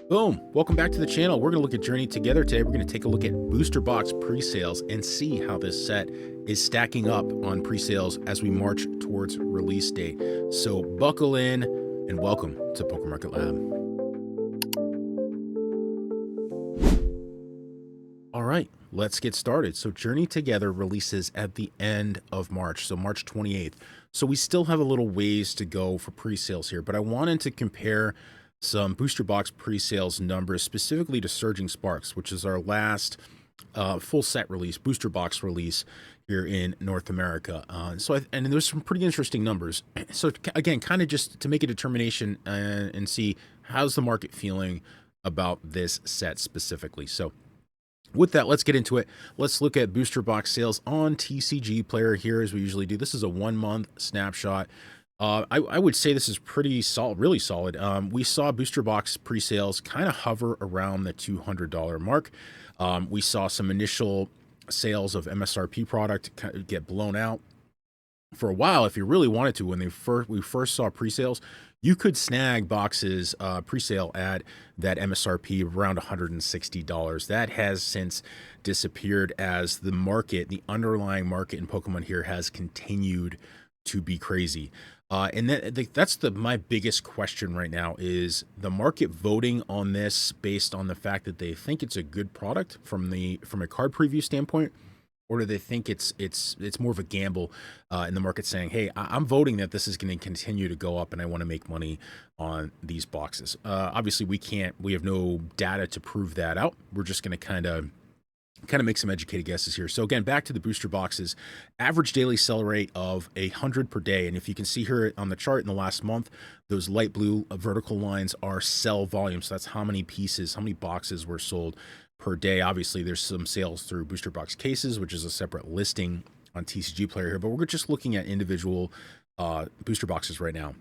Boom! Welcome back to the channel. We're going to look at Journey together today. We're going to take a look at booster box pre-sales and see how this set is stacking up on pre-sales as we march towards release date. So buckle in and welcome to PokeMarketLab. All right, let's get started. So Journey Together releases at the end of March, so March 28th. So we still have a little ways to go for pre-sales here, but I wanted to compare some booster box pre-sales numbers specifically to Surging Sparks, which is our last full set release, booster box release here in North America. And there's some pretty interesting numbers. So again, kind of just to make a determination and see how's the market feeling about this set specifically. So with that, let's get into it. Let's look at booster box sales on TCG Player here as we usually do. This is a 1 month snapshot. I would say this is pretty solid, really solid. We saw booster box pre-sales kind of hover around the $200 mark. We saw some initial sales of MSRP product get blown out. For a while, if you really wanted to, when we first saw pre-sales, you could snag boxes pre-sale at that MSRP around $160. That has since disappeared as the market, the underlying market in Pokemon here has continued to be crazy. And that's my biggest question right now is the market voting on this based on the fact that they think it's a good product from a card preview standpoint, or do they think it's more of a gamble in the market saying, hey, I'm voting that this is going to continue to go up and I want to make money on these boxes. Obviously we have no data to prove that out. We're just going to kind of make some educated guesses here. So again, back to the booster boxes, average daily sell rate of 100 per day. And if you can see here on the chart in the last month, those light blue vertical lines are sell volume. So that's how many pieces, how many boxes were sold per day. Obviously there's some sales through booster box cases, which is a separate listing on TCG Player here, but we're just looking at individual booster boxes right now.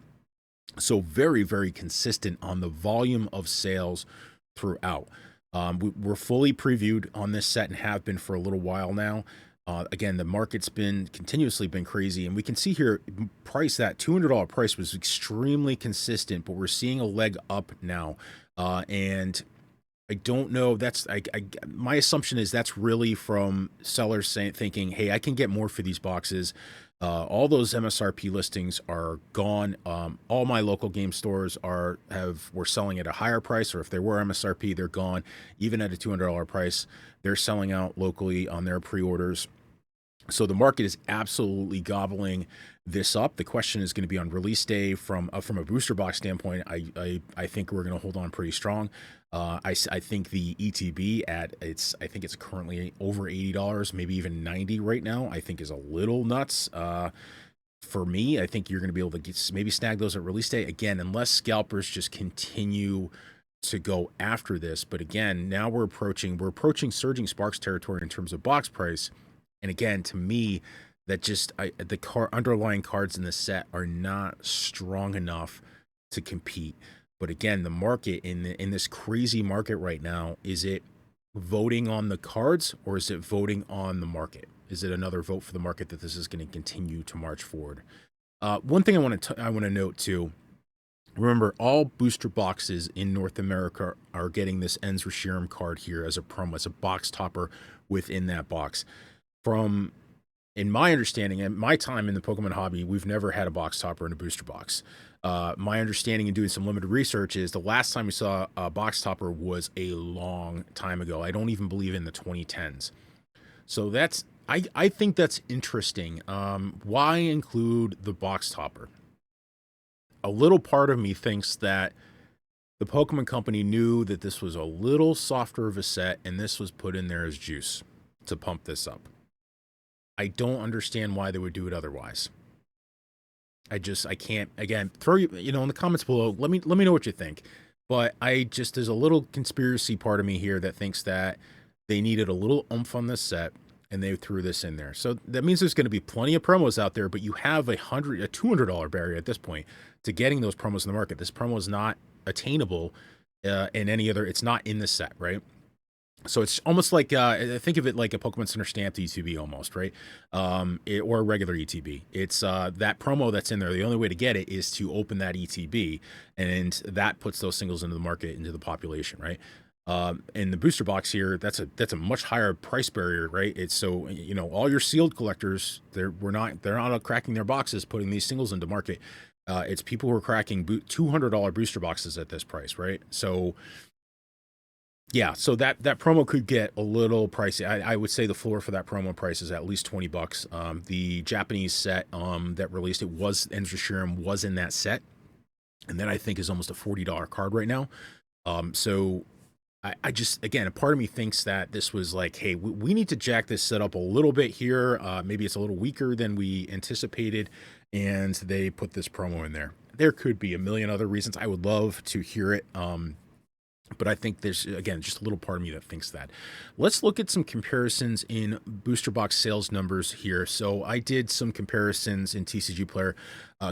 So very, very consistent on the volume of sales throughout. We're fully previewed on this set and have been for a little while now. Again, the market's continuously been crazy, and we can see here that $200 price was extremely consistent, but we're seeing a leg up now. And I don't know, my assumption is that's really from sellers thinking, hey, I can get more for these boxes. All those MSRP listings are gone. All my local game stores were selling at a higher price, or if they were MSRP, they're gone. Even at a $200 price, they're selling out locally on their pre-orders. So the market is absolutely gobbling this up. The question is going to be on release day from a booster box standpoint. I think we're going to hold on pretty strong. I think the ETB I think it's currently over $80, maybe even $90 right now. I think is a little nuts. For me, I think you're going to be able to maybe snag those at release day again, unless scalpers just continue to go after this. But again, now we're approaching Surging Sparks territory in terms of box price. And again, to me, that just the underlying cards in the set are not strong enough to compete. But again, the market in this crazy market right now, is it voting on the cards or is it voting on the market? Is it another vote for the market that this is going to continue to march forward? One thing I want to note too. Remember, all booster boxes in North America are getting this Ends Reshiram card here as a promo, as a box topper within that box. In my understanding and my time in the Pokemon hobby, we've never had a box topper in a booster box. My understanding in doing some limited research is the last time we saw a box topper was a long time ago. I don't even believe in the 2010s. So I think that's interesting. Why include the box topper? A little part of me thinks that the Pokemon Company knew that this was a little softer of a set and this was put in there as juice to pump this up. I don't understand why they would do it otherwise. I can't, again, throw you in the comments below. Let me know what you think. But there's a little conspiracy part of me here that thinks that they needed a little oomph on this set and they threw this in there. So that means there's going to be plenty of promos out there, but you have a $200 barrier at this point to getting those promos in the market. This promo is not attainable in any other, it's not in this set, right? So it's almost like think of it like a Pokemon Center stamped ETB almost, right? Or a regular ETB. It's that promo that's in there. The only way to get it is to open that ETB, and that puts those singles into the market, into the population, right? In the booster box here, that's a much higher price barrier, right? It's so all your sealed collectors, they're not cracking their boxes, putting these singles into market. It's people who are cracking $200 booster boxes at this price, right? So yeah, so that promo could get a little pricey. I would say the floor for that promo price is at least $20. The Japanese set that released it was Enzra was in that set, and that I think is almost a $40 card right now. So I just, again, a part of me thinks that this was like, hey, we need to jack this set up a little bit here. Maybe it's a little weaker than we anticipated, and they put this promo in there. There could be a million other reasons. I would love to hear it. But I think there's, again, just a little part of me that thinks that. Let's look at some comparisons in booster box sales numbers here. So I did some comparisons in TCG Player.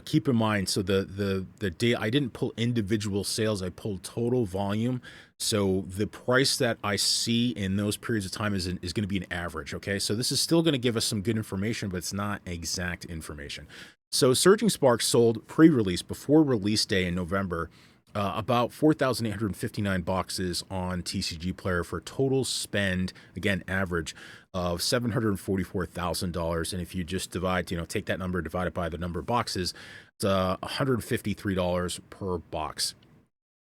Keep in mind, so the day I didn't pull individual sales, I pulled total volume. So the price that I see in those periods of time is going to be an average. Okay, so this is still going to give us some good information, but it's not exact information. So Surging Sparks sold pre-release before release day in November. About 4,859 boxes on TCG Player for a total spend, again, average of $744,000. And if you just divide, take that number, divide it by the number of boxes, it's $153 per box.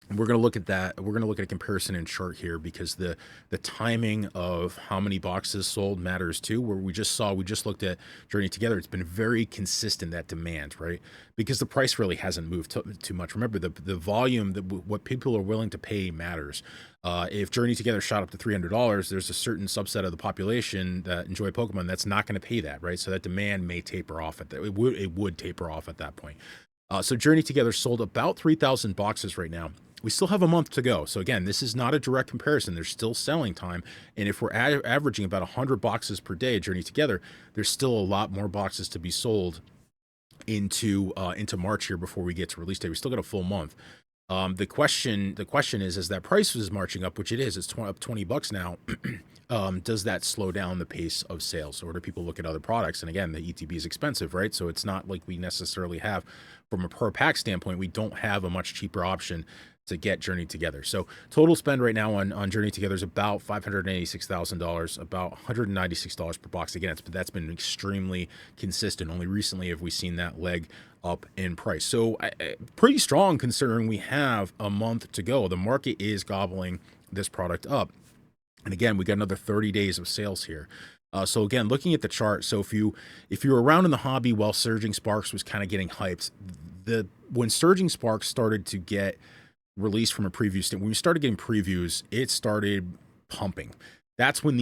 And we're going to look at that. We're going to look at a comparison and chart here because the timing of how many boxes sold matters too. Where we just looked at Journey Together. It's been very consistent, that demand, right? Because the price really hasn't moved too much. Remember, the volume, what people are willing to pay matters. If Journey Together shot up to $300, there's a certain subset of the population that enjoy Pokemon that's not going to pay that, right? So that demand may taper off at that. It would taper off at that point. So Journey Together sold about 3,000 boxes right now. We still have a month to go. So again, this is not a direct comparison. There's still selling time. And if we're averaging about 100 boxes per day Journey Together, there's still a lot more boxes to be sold into March here before we get to release day. We still got a full month. The question is, as that price is marching up, which it is, it's up $20 now. Does that slow down the pace of sales, or do people look at other products? And again, the ETB is expensive, right? So it's not like we necessarily have, from a per pack standpoint, we don't have a much cheaper option to get Journey Together. So total spend right now on Journey Together is about $586,000, about $196 per box. Again, that's been extremely consistent. Only recently have we seen that leg up in price. So pretty strong considering we have a month to go. The market is gobbling this product up. And again, we got another 30 days of sales here. So again, looking at the chart, so if you were around in the hobby while Surging Sparks was kind of getting hyped, when Surging Sparks started to get released from a preview stand, when we started getting previews, it started pumping. That's when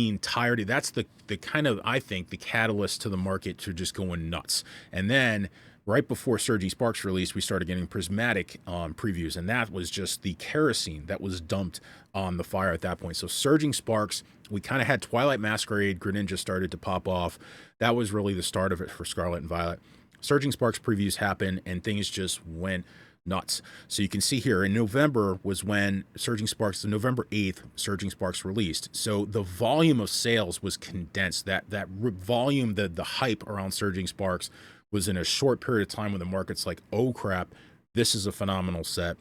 that's the kind of, I think, the catalyst to the market to just going nuts. And then right before Surging Sparks released, we started getting prismatic previews, and that was just the kerosene that was dumped on the fire at that point. So Surging Sparks, we kind of had Twilight Masquerade, Greninja started to pop off. That was really the start of it for Scarlet and Violet. Surging Sparks previews happened, and things just went nuts. So you can see here in November was when November 8th, Surging Sparks released. So the volume of sales was condensed. That volume, the hype around Surging Sparks was in a short period of time when the market's like, oh crap, this is a phenomenal set.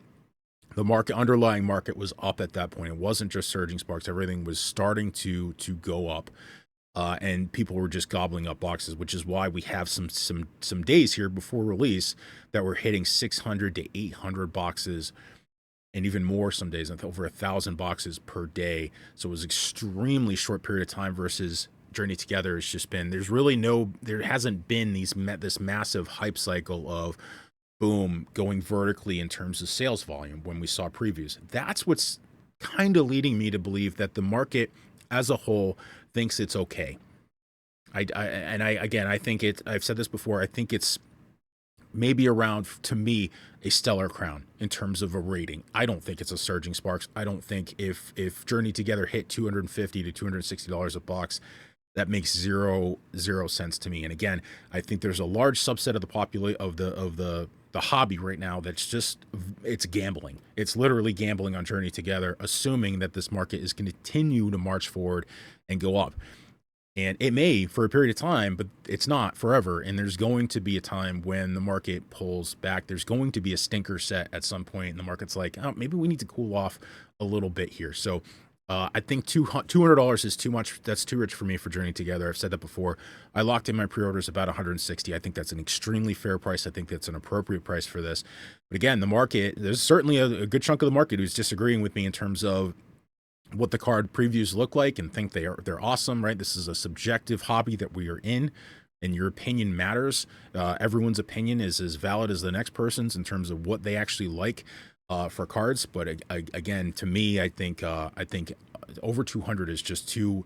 The underlying market was up at that point. It wasn't just Surging Sparks. Everything was starting to go up. And people were just gobbling up boxes, which is why we have some days here before release that we're hitting 600 to 800 boxes, and even more some days, over 1,000 boxes per day. So it was extremely short period of time versus Journey Together. It's just been, there hasn't been this massive hype cycle of boom going vertically in terms of sales volume when we saw previews. That's what's kind of leading me to believe that the market as a whole thinks it's okay. I think I've said this before, I think it's maybe around, to me, a Stellar Crown in terms of a rating. I don't think it's a Surging Sparks. I don't think if Journey Together hit $250 to $260 a box, That makes zero sense to me. And again, I think there's a large subset of the population of the hobby right now that's just, it's gambling. It's literally gambling on Journey Together, assuming that this market is going to continue to march forward and go up. And it may for a period of time, but it's not forever. And there's going to be a time when the market pulls back. There's going to be a stinker set at some point, and the market's like, oh, maybe we need to cool off a little bit here. So I think $200 is too much. That's too rich for me for Journey Together. I've said that before. I locked in my pre-orders about 160. I think that's an extremely fair price. I think that's an appropriate price for this. But again, the market, there's certainly a good chunk of the market who's disagreeing with me in terms of what the card previews look like and think they're awesome, right? This is a subjective hobby that we are in, and your opinion matters. Everyone's opinion is as valid as the next person's in terms of what they actually like for cards. But again, to me, I think over 200 is just too.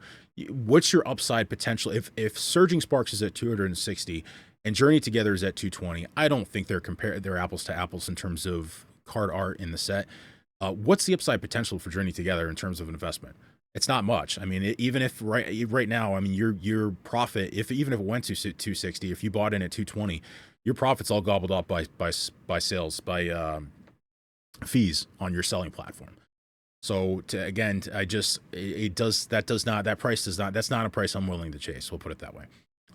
What's your upside potential? If Surging Sparks is at 260 and Journey Together is at 220, I don't think they're apples to apples in terms of card art in the set. What's the upside potential for Journey Together in terms of investment? It's not much. I mean, even if right now, I mean, your profit, even if it went to 260, if you bought in at 220, your profit's all gobbled up by sales, by fees on your selling platform. So that price does not, that's not a price I'm willing to chase. We'll put it that way.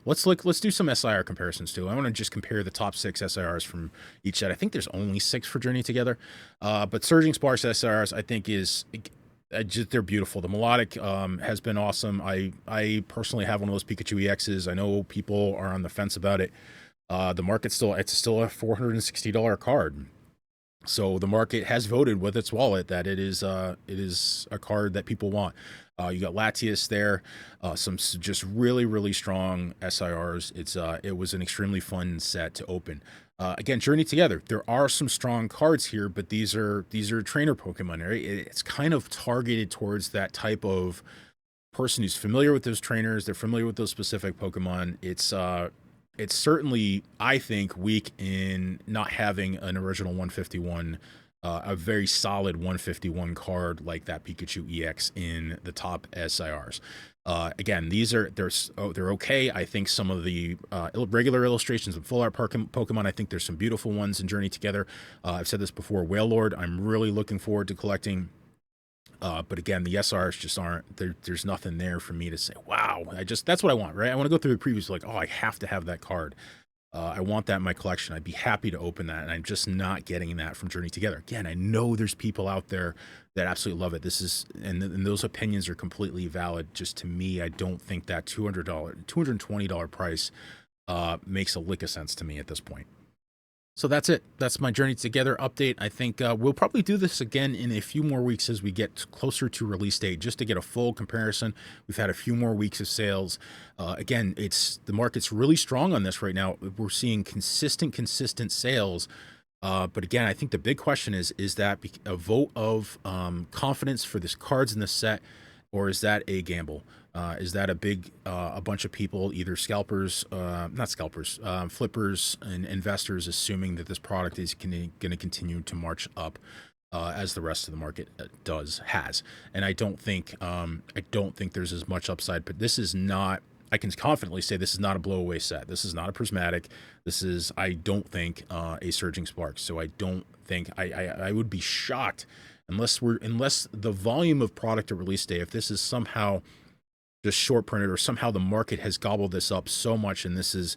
Let's do some SIR comparisons too. I want to just compare the top 6 SIRs from each set. I think there's only 6 for Journey Together, but Surging Sparks SIRs I think they're beautiful. The melodic has been awesome. I personally have one of those Pikachu EXs. I know people are on the fence about it. The market's it's still a $460 card. So the market has voted with its wallet that it is a card that people want. You got Latias there, some just really strong SIRs. It was an extremely fun set to open. Again, Journey Together, there are some strong cards here, but these are trainer Pokemon, right? It's kind of targeted towards that type of person who's familiar with those trainers. They're familiar with those specific Pokemon. It's certainly, I think, weak in not having an original 151, a very solid 151 card like that Pikachu EX in the top SIRs. Again, they're okay. I think some of the regular illustrations of full art Pokemon, I think there's some beautiful ones in Journey Together. I've said this before, Wailord, I'm really looking forward to collecting. But again, the SRs just aren't there. There's nothing there for me to say, wow, that's what I want, right? I want to go through the previews like, oh, I have to have that card. I want that in my collection. I'd be happy to open that. And I'm just not getting that from Journey Together. Again, I know there's people out there that absolutely love it. And those opinions are completely valid. Just to me, I don't think that $220 price makes a lick of sense to me at this point. So that's it. That's my Journey Together update. I think we'll probably do this again in a few more weeks as we get closer to release date, just to get a full comparison. We've had a few more weeks of sales. Again, the market's really strong on this right now. We're seeing consistent sales. But again, I think the big question is that a vote of confidence for this cards in the set, or is that a gamble? Is that a bunch of people, either flippers and investors, assuming that this product is going to continue to march up as the rest of the market has? And I don't think there's as much upside. But this is not. I can confidently say this is not a blowaway set. This is not a prismatic. This is, I don't think, a Surging Spark. So I don't think I would be shocked unless the volume of product at release day, if this is somehow just short printed, or somehow the market has gobbled this up so much, and this is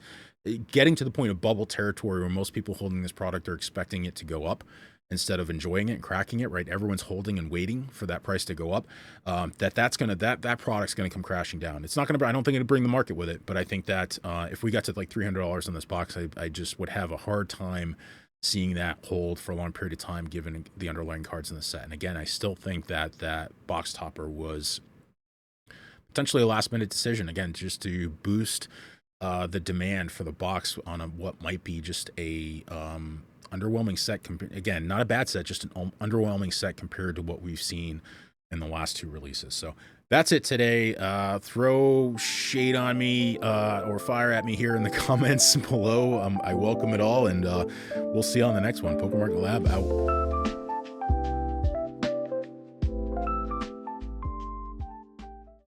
getting to the point of bubble territory where most people holding this product are expecting it to go up instead of enjoying it and cracking it, right? Everyone's holding and waiting for that price to go up. That product's gonna come crashing down. It's not gonna. I don't think it'll bring the market with it, but I think that if we got to like $300 on this box, I just would have a hard time seeing that hold for a long period of time, given the underlying cards in the set. And again, I still think that box topper was potentially a last-minute decision, again, just to boost the demand for the box on what might be just a underwhelming set. Again, not a bad set, just an underwhelming set compared to what we've seen in the last 2 releases. So that's it today. Throw shade on me or fire at me here in the comments below. I welcome it all, and we'll see you on the next one. PokeMarketLab out.